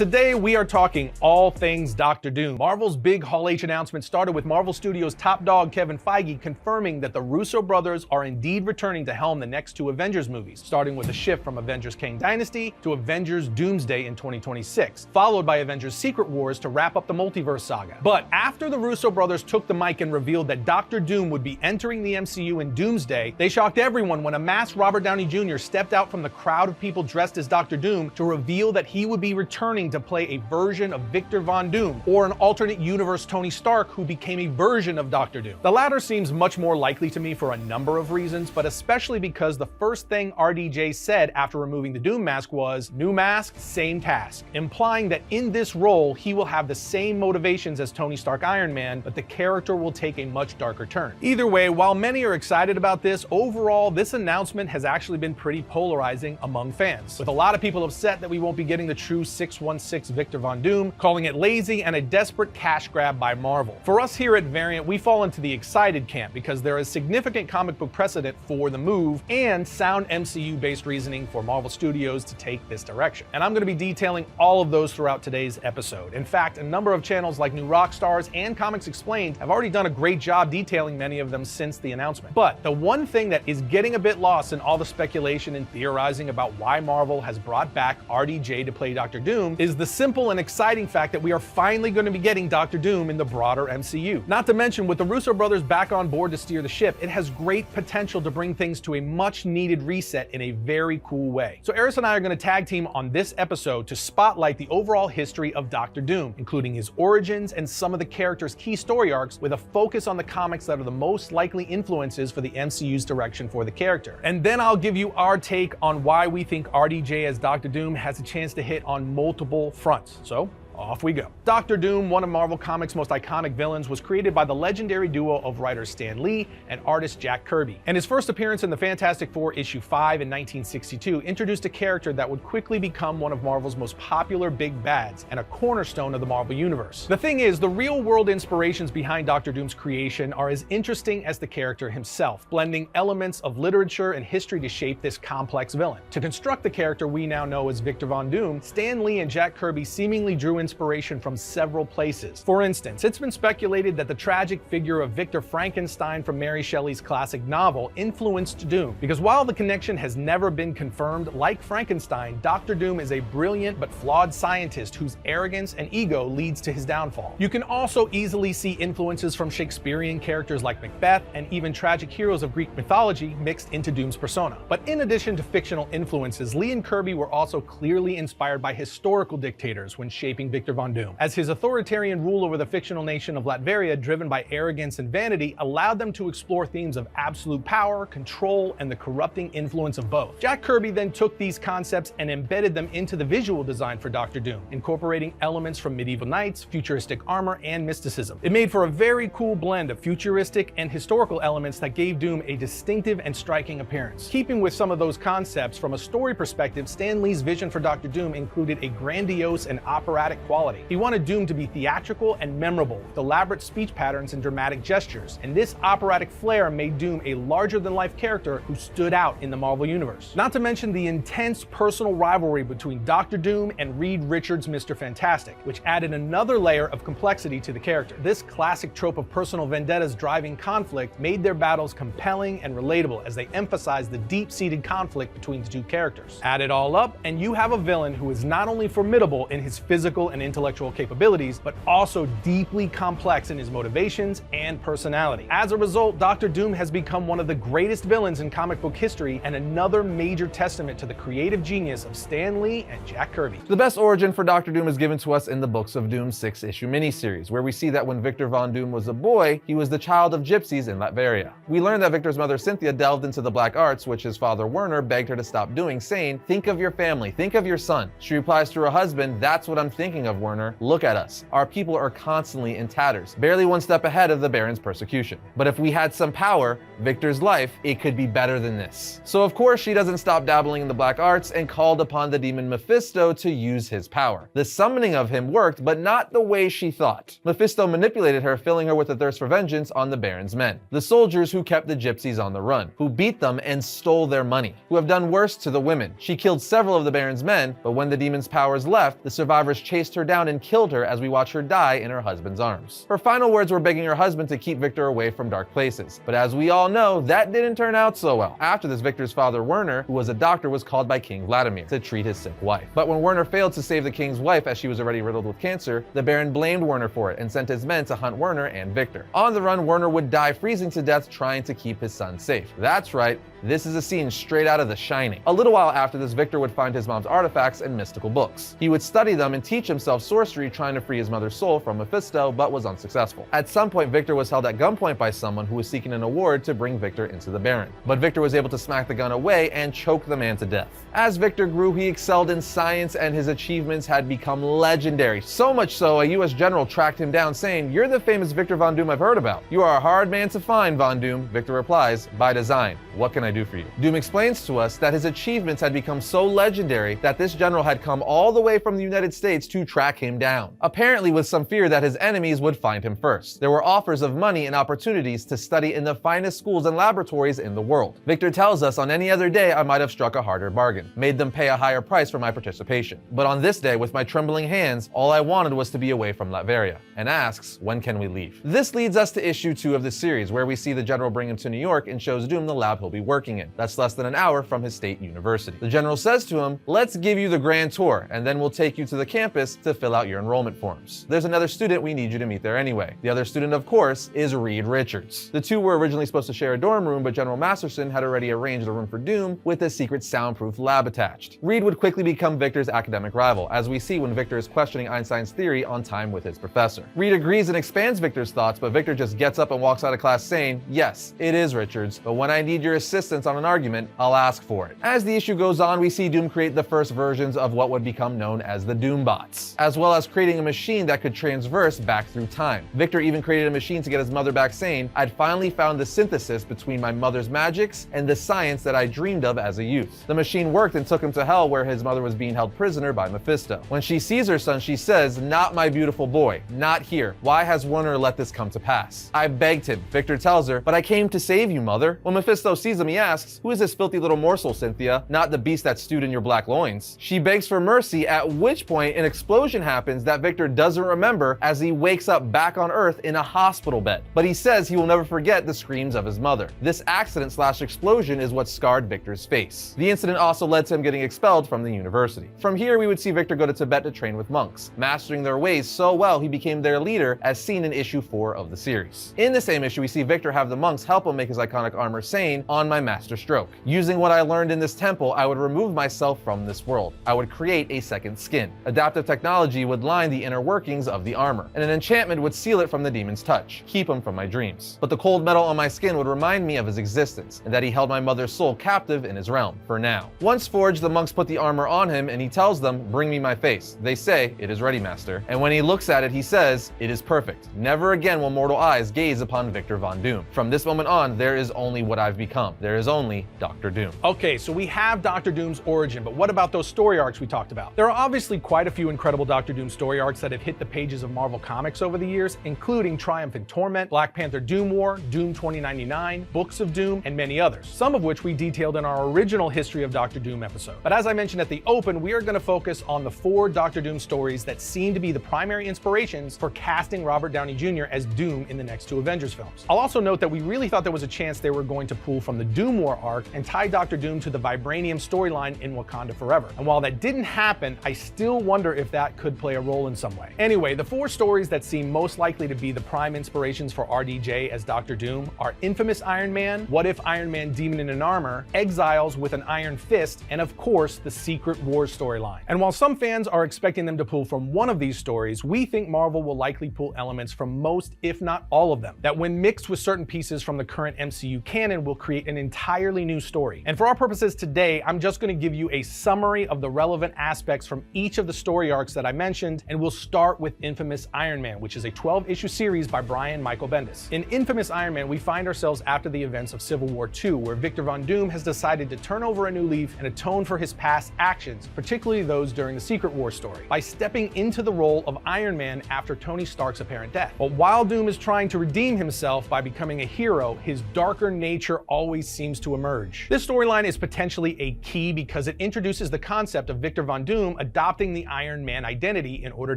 today we are talking all things Doctor Doom. Marvel's big Hall H announcement started with Marvel Studios' top dog Kevin Feige confirming that the Russo brothers are indeed returning to helm the next two Avengers movies, starting with a shift from Avengers Kang Dynasty to Avengers Doomsday in 2026, followed by Avengers Secret Wars to wrap up the multiverse saga. But after the Russo brothers took the mic and revealed that Doctor Doom would be entering the MCU in Doomsday, they shocked everyone when a masked Robert Downey Jr. stepped out from the crowd of people dressed as Doctor Doom to reveal that he would be returning to play a version of Victor Von Doom, or an alternate universe Tony Stark who became a version of Doctor Doom. The latter seems much more likely to me for a number of reasons, but especially because the first thing RDJ said after removing the Doom mask was, "New mask, same task," implying that in this role he will have the same motivations as Tony Stark Iron Man, but the character will take a much darker turn. Either way, while many are excited about this, overall this announcement has actually been pretty polarizing among fans, with a lot of people upset that we won't be getting the true 616 Victor Von Doom, calling it lazy and a desperate cash grab by Marvel. For us here at Variant, we fall into the excited camp because there is significant comic book precedent for the move and sound MCU-based reasoning for Marvel Studios to take this direction. And I'm going to be detailing all of those throughout today's episode. In fact, a number of channels like New Rockstars and Comics Explained have already done a great job detailing many of them since the announcement. But the one thing that is getting a bit lost in all the speculation and theorizing about why Marvel has brought back RDJ to play Doctor Doom is the simple and exciting fact that we are finally going to be getting Doctor Doom in the broader MCU. Not to mention, with the Russo brothers back on board to steer the ship, it has great potential to bring things to a much needed reset in a very cool way. So Eris and I are going to tag team on this episode to spotlight the overall history of Doctor Doom, including his origins and some of the character's key story arcs, with a focus on the comics that are the most likely influences for the MCU's direction for the character. And then I'll give you our take on why we think RDJ as Doctor Doom has a chance to hit on multiple fronts. So off we go. Doctor Doom, one of Marvel Comics' most iconic villains, was created by the legendary duo of writers Stan Lee and artist Jack Kirby. And his first appearance in the Fantastic Four issue 5 in 1962 introduced a character that would quickly become one of Marvel's most popular big bads and a cornerstone of the Marvel Universe. The thing is, the real-world inspirations behind Doctor Doom's creation are as interesting as the character himself, blending elements of literature and history to shape this complex villain. To construct the character we now know as Victor Von Doom, Stan Lee and Jack Kirby seemingly drew inspiration from several places. For instance, it's been speculated that the tragic figure of Victor Frankenstein from Mary Shelley's classic novel influenced Doom, because while the connection has never been confirmed, like Frankenstein, Doctor Doom is a brilliant but flawed scientist whose arrogance and ego leads to his downfall. You can also easily see influences from Shakespearean characters like Macbeth and even tragic heroes of Greek mythology mixed into Doom's persona. But in addition to fictional influences, Lee and Kirby were also clearly inspired by historical dictators when shaping Victor Von Doom, as his authoritarian rule over the fictional nation of Latveria, driven by arrogance and vanity, allowed them to explore themes of absolute power, control, and the corrupting influence of both. Jack Kirby then took these concepts and embedded them into the visual design for Doctor Doom, incorporating elements from medieval knights, futuristic armor, and mysticism. It made for a very cool blend of futuristic and historical elements that gave Doom a distinctive and striking appearance. Keeping with some of those concepts, from a story perspective, Stan Lee's vision for Doctor Doom included a grandiose and operatic quality. He wanted Doom to be theatrical and memorable, with elaborate speech patterns and dramatic gestures, and this operatic flair made Doom a larger-than-life character who stood out in the Marvel Universe. Not to mention the intense personal rivalry between Doctor Doom and Reed Richards' Mr. Fantastic, which added another layer of complexity to the character. This classic trope of personal vendettas driving conflict made their battles compelling and relatable, as they emphasized the deep-seated conflict between the two characters. Add it all up, and you have a villain who is not only formidable in his physical and intellectual capabilities, but also deeply complex in his motivations and personality. As a result, Doctor Doom has become one of the greatest villains in comic book history, and another major testament to the creative genius of Stan Lee and Jack Kirby. The best origin for Doctor Doom is given to us in the books of Doom's 6-issue miniseries, where we see that when Victor Von Doom was a boy, he was the child of gypsies in Latveria. We learn that Victor's mother Cynthia delved into the black arts, which his father Werner begged her to stop doing, saying, "Think of your family, think of your son." She replies to her husband, "That's what I'm thinking of, Werner. Look at us. Our people are constantly in tatters, barely one step ahead of the Baron's persecution. But if we had some power, Victor's life, it could be better than this. So of course she doesn't stop dabbling in the black arts and called upon the demon Mephisto to use his power. The summoning of him worked, but not the way she thought. Mephisto manipulated her, filling her with a thirst for vengeance on the Baron's men, the soldiers who kept the gypsies on the run, who beat them and stole their money, who have done worse to the women. She killed several of the Baron's men, but when the demon's powers left, the survivors chased her down and killed her as we watch her die in her husband's arms. Her final words were begging her husband to keep Victor away from dark places, but as we all know, that didn't turn out so well. After this, Victor's father Werner, who was a doctor, was called by King Vladimir to treat his sick wife. But when Werner failed to save the king's wife as she was already riddled with cancer, the Baron blamed Werner for it and sent his men to hunt Werner and Victor. On the run, Werner would die freezing to death trying to keep his son safe. That's right, this is a scene straight out of The Shining. A little while after this, Victor would find his mom's artifacts and mystical books. He would study them and teach himself sorcery, trying to free his mother's soul from Mephisto, but was unsuccessful. At some point, Victor was held at gunpoint by someone who was seeking an award to bring Victor into the Baron. But Victor was able to smack the gun away and choke the man to death. As Victor grew, he excelled in science and his achievements had become legendary. So much so, a US general tracked him down saying, "You're the famous Victor Von Doom I've heard about. You are a hard man to find, Von Doom." Victor replies, "By design. What can I do for you?" Doom explains to us that his achievements had become so legendary that this general had come all the way from the United States to track him down, apparently with some fear that his enemies would find him first. There were offers of money and opportunities to study in the finest schools and laboratories in the world. Victor tells us, "On any other day I might have struck a harder bargain, made them pay a higher price for my participation. But on this day, with my trembling hands, all I wanted was to be away from Latveria," and asks, "When can we leave?" This leads us to issue 2 of the series, where we see the general bring him to New York and shows Doom the lab he'll be working in. That's less than an hour from his state university. The general says to him, "Let's give you the grand tour, and then we'll take you to the campus to fill out your enrollment forms. There's another student we need you to meet there anyway." The other student, of course, is Reed Richards. The two were originally supposed to share a dorm room, but General Masterson had already arranged a room for Doom with a secret soundproof lab attached. Reed would quickly become Victor's academic rival, as we see when Victor is questioning Einstein's theory on time with his professor. Reed agrees and expands Victor's thoughts, but Victor just gets up and walks out of class saying, "Yes, it is Richards, but when I need your assistance on an argument, I'll ask for it." As the issue goes on, we see Doom create the first versions of what would become known as the Doombots, as well as creating a machine that could transverse back through time. Victor even created a machine to get his mother back, saying, "I'd finally found the synthesis between my mother's magics and the science that I dreamed of as a youth." The machine worked and took him to hell, where his mother was being held prisoner by Mephisto. When she sees her son, she says, "Not my beautiful boy, not here. Why has Werner let this come to pass? I begged him." Victor tells her, "But I came to save you, mother." When Mephisto sees him, he asks, "Who is this filthy little morsel, Cynthia? Not the beast that stewed in your black loins." She begs for mercy, at which point an explosion happens that Victor doesn't remember as he wakes up back on Earth in a hospital bed. But he says he will never forget the screams of his mother. This accident/explosion is what scarred Victor's face. The incident also led to him getting expelled from the university. From here, we would see Victor go to Tibet to train with monks, mastering their ways so well he became their leader, as seen in issue 4 of the series. In the same issue, we see Victor have the monks help him make his iconic armor, saying, "On my master stroke. Using what I learned in this temple, I would remove myself from this world. I would create a second skin. Adaptive technology would line the inner workings of the armor, and an enchantment would seal it from the demon's touch, keep him from my dreams. But the cold metal on my skin would remind me of his existence, and that he held my mother's soul captive in his realm, for now." Once forged, the monks put the armor on him, and he tells them, "Bring me my face." They say, "It is ready, master." And when he looks at it, he says, "It is perfect. Never again will mortal eyes gaze upon Victor Von Doom. From this moment on, there is only what I've become. There is only Dr. Doom." Okay, so we have Dr. Doom's origin, but what about those story arcs we talked about? There are obviously quite a few incredible Dr. Doom story arcs that have hit the pages of Marvel Comics over the years, including Triumph and Torment, Black Panther Doom War, Doom 2099, Books of Doom, and many others, some of which we detailed in our original History of Dr. Doom episode. But as I mentioned at the open, we are going to focus on the 4 Dr. Doom stories that seem to be the primary inspirations for casting Robert Downey Jr. as Doom in the next 2 Avengers films. I'll also note that we really thought there was a chance they were going to pull from the Doom War arc and tie Dr. Doom to the Vibranium storyline in Wakanda Forever. And while that didn't happen, I still wonder if that could play a role in some way. Anyway, the 4 stories that seem most likely to be the prime inspirations for RDJ as Dr. Doom are Infamous Iron Man, What If Iron Man Demon in an Armor, Exiles with an Iron Fist, and of course, the Secret Wars storyline. And while some fans are expecting them to pull from one of these stories, we think Marvel will likely pull elements from most, if not all of them, that when mixed with certain pieces from the current MCU canon will create an entirely new story. And for our purposes today, I'm just going to give you a summary of the relevant aspects from each of the story arcs that I mentioned, and we'll start with Infamous Iron Man, which is a 12-issue series by Brian Michael Bendis. In Infamous Iron Man, we find ourselves after the events of Civil War II, where Victor Von Doom has decided to turn over a new leaf and atone for his past actions, particularly those during the Secret War story, by stepping into the role of Iron Man after Tony Stark's apparent death. But while Doom is trying to redeem himself by becoming a hero, his darker nature always seems to emerge. This storyline is potentially a key because it introduces the concept of Victor Von Doom adopting the Iron Man identity in order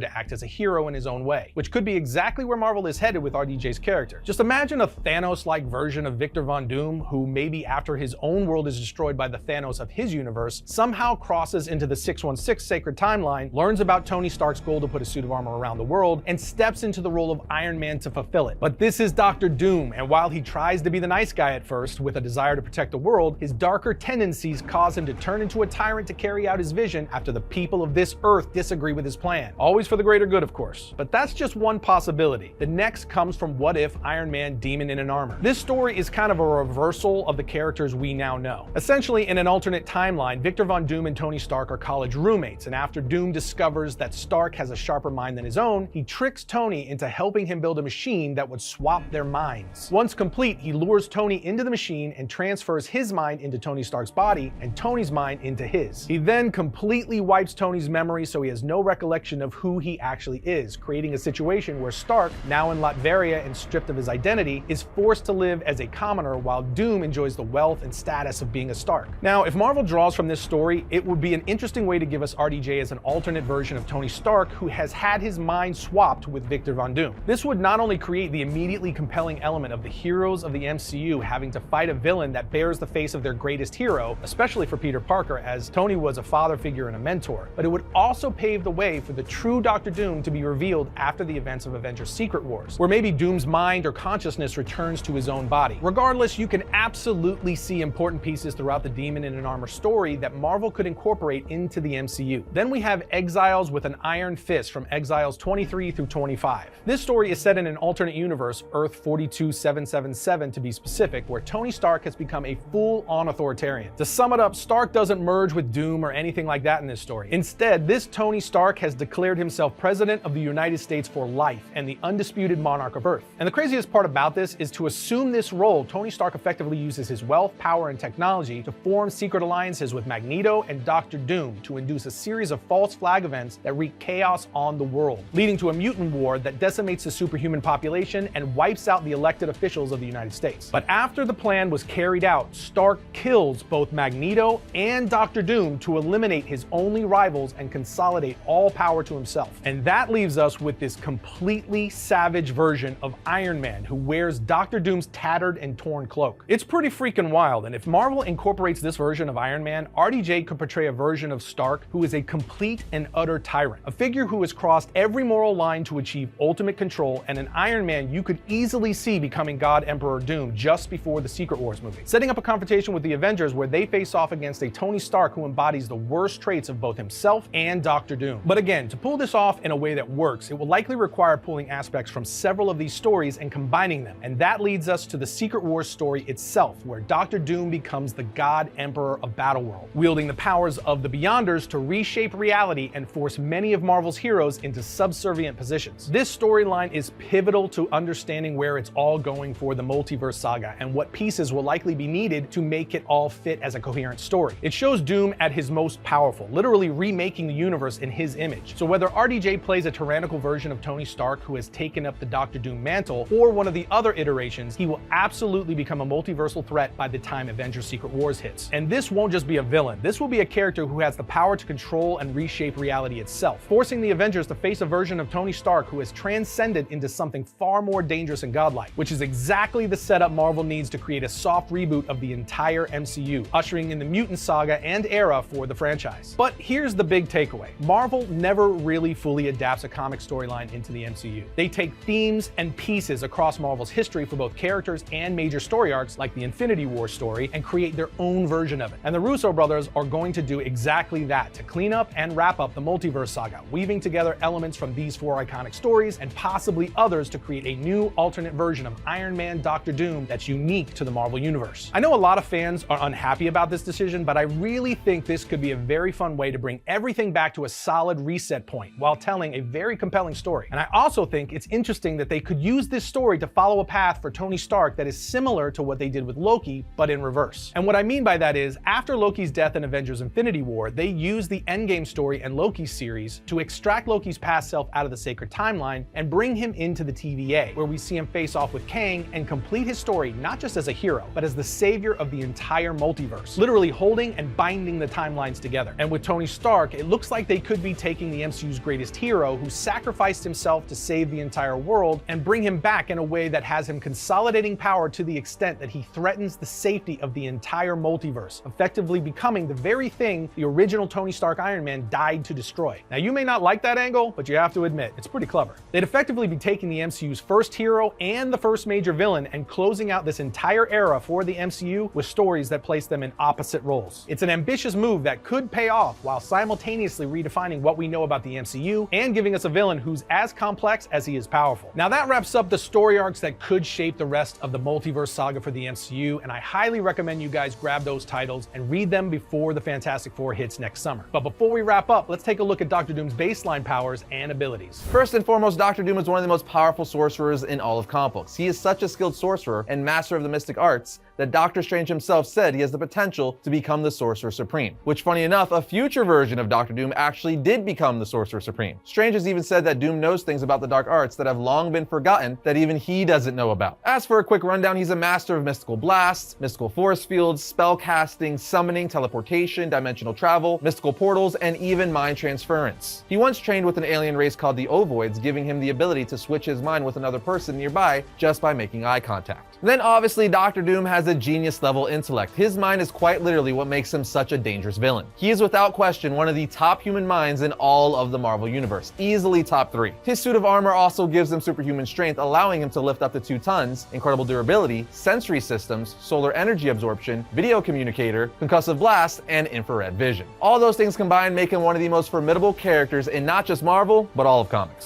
to act as a hero in his own way, which could be exactly where Marvel is headed with RDJ's character. Just imagine a Thanos-like version of Victor Von Doom who, maybe after his own world is destroyed by the Thanos of his universe, somehow crosses into the 616 sacred timeline, learns about Tony Stark's goal to put a suit of armor around the world, and steps into the role of Iron Man to fulfill it. But this is Dr. Doom, and while he tries to be the nice guy at first with a desire to protect the world, his darker tendencies cause him to turn into a tyrant to carry out his vision after the people of this Earth disagree with his plan. Always for the greater good, of course. But that's just one possibility. The next comes from What If Iron Man Demon in an Armor. This story is kind of a reversal of the characters we now know. Essentially, in an alternate timeline, Victor Von Doom and Tony Stark are college roommates, and after Doom discovers that Stark has a sharper mind than his own, he tricks Tony into helping him build a machine that would swap their minds. Once complete, he lures Tony into the machine and transfers his mind into Tony Stark's body and Tony's mind into his. He then completely wipes Tony's memory so he has no recollection of who he actually is, creating a situation where Stark, now in Latveria and stripped of his identity, is forced to live as a commoner while Doom enjoys the wealth and status of being a Stark. Now, if Marvel draws from this story, it would be an interesting way to give us RDJ as an alternate version of Tony Stark who has had his mind swapped with Victor Von Doom. This would not only create the immediately compelling element of the heroes of the MCU having to fight a villain that bears the face of their greatest hero, especially for Peter Parker, as Tony was a father figure and a mentor, but it would also pave the way for the true Dr. Doom to be revealed after the events of Avengers Secret Wars, where maybe Doom's mind or consciousness returns to his own body. Regardless, you can absolutely see important pieces throughout the Demon in an Armor story that Marvel could incorporate into the MCU. Then we have Exiles with an Iron Fist from Exiles 23 through 25. This story is set in an alternate universe, Earth 42777 to be specific, where Tony Stark has become a full-on authoritarian. To sum it up, Stark doesn't merge with Doom or anything like that in this story. Instead, this Tony Stark has declared himself President of the United States for life and the undisputed monarch of Earth. And the craziest part about this is, to assume this role, Tony Stark effectively uses his wealth, power, and technology to form secret alliances with Magneto and Dr. Doom to induce a series of false flag events that wreak chaos on the world, leading to a mutant war that decimates the superhuman population and wipes out the elected officials of the United States. But after the plan was carried out, Stark kills both Magneto and Dr. Doom to eliminate his only rivals and consolidate all power to himself. And that leaves us with this completely savage version of Iron Man who wears Dr. Doom's tattered and torn cloak. It's pretty freaking wild, and if Marvel incorporates this version of Iron Man, RDJ could portray a version of Stark who is a complete and utter tyrant, a figure who has crossed every moral line to achieve ultimate control, and an Iron Man you could easily see becoming God Emperor Doom just before the Secret Wars movie, setting up a confrontation with the Avengers where they face off against a Tony Stark who embodies the worst traits of both himself and Dr. Doom. But again, to pull this off in a way that works, it will likely require pulling aspects from several of these stories and combining them, and that leads us to the Secret Wars story itself, where Dr. Doom becomes the God Emperor of Battleworld, wielding the powers of the Beyonders to reshape reality and force many of Marvel's heroes into subservient positions. This storyline is pivotal to understanding where it's all going for the multiverse saga and what pieces will likely be needed to make it all fit as a coherent story. It shows Doom at his most powerful, literally remaking the universe in his image. So whether RDJ plays a tyrannical version of Tony Stark who has taken up the Dr. Doom mantle, or one of the other iterations, he will absolutely become a multiversal threat by the time Avengers Secret Wars hits. And this won't just be a villain, this will be a character who has the power to control and reshape reality itself, forcing the Avengers to face a version of Tony Stark who has transcended into something far more dangerous and godlike, which is exactly the setup Marvel needs to create a soft reboot of the entire MCU, ushering in the mutant saga and era for the franchise. But here's the big takeaway. Marvel never really fully adapts a comic storyline into the MCU. They take themes and pieces across Marvel's history for both characters and major story arcs like the Infinity War story and create their own version of it. And the Russo brothers are going to do exactly that, to clean up and wrap up the multiverse saga, weaving together elements from these four iconic stories and possibly others to create a new alternate version of Iron Man Dr. Doom that's unique to the Marvel Universe. multiverse. I know a lot of fans are unhappy about this decision, but I really think this could be a very fun way to bring everything back to a solid reset point while telling a very compelling story. And I also think it's interesting that they could use this story to follow a path for Tony Stark that is similar to what they did with Loki, but in reverse. And what I mean by that is, after Loki's death in Avengers Infinity War, they used the Endgame story and Loki's series to extract Loki's past self out of the sacred timeline and bring him into the TVA, where we see him face off with Kang and complete his story not just as a hero, but as the savior of the entire multiverse, literally holding and binding the timelines together. And with Tony Stark, it looks like they could be taking the MCU's greatest hero, who sacrificed himself to save the entire world, and bring him back in a way that has him consolidating power to the extent that he threatens the safety of the entire multiverse, effectively becoming the very thing the original Tony Stark Iron Man died to destroy. Now, you may not like that angle, but you have to admit, it's pretty clever. They'd effectively be taking the MCU's first hero and the first major villain and closing out this entire era for the MCU with stories that place them in opposite roles. It's an ambitious move that could pay off while simultaneously redefining what we know about the MCU and giving us a villain who's as complex as he is powerful. Now, that wraps up the story arcs that could shape the rest of the multiverse saga for the MCU, and I highly recommend you guys grab those titles and read them before the Fantastic Four hits next summer. But before we wrap up, let's take a look at Doctor Doom's baseline powers and abilities. First and foremost, Doctor Doom is one of the most powerful sorcerers in all of comic books. He is such a skilled sorcerer and master of the mystic arts that Doctor Strange himself said he has the potential to become the Sorcerer Supreme. Which, funny enough, a future version of Doctor Doom actually did become the Sorcerer Supreme. Strange has even said that Doom knows things about the dark arts that have long been forgotten that even he doesn't know about. As for a quick rundown, he's a master of mystical blasts, mystical force fields, spell casting, summoning, teleportation, dimensional travel, mystical portals, and even mind transference. He once trained with an alien race called the Ovoids, giving him the ability to switch his mind with another person nearby just by making eye contact. Then obviously Doctor Doom has a genius level intellect. His mind is quite literally what makes him such a dangerous villain. He is without question one of the top human minds in all of the Marvel Universe, easily top 3. His suit of armor also gives him superhuman strength, allowing him to lift up to 2 tons, incredible durability, sensory systems, solar energy absorption, video communicator, concussive blast, and infrared vision. All those things combined make him one of the most formidable characters in not just Marvel, but all of comics.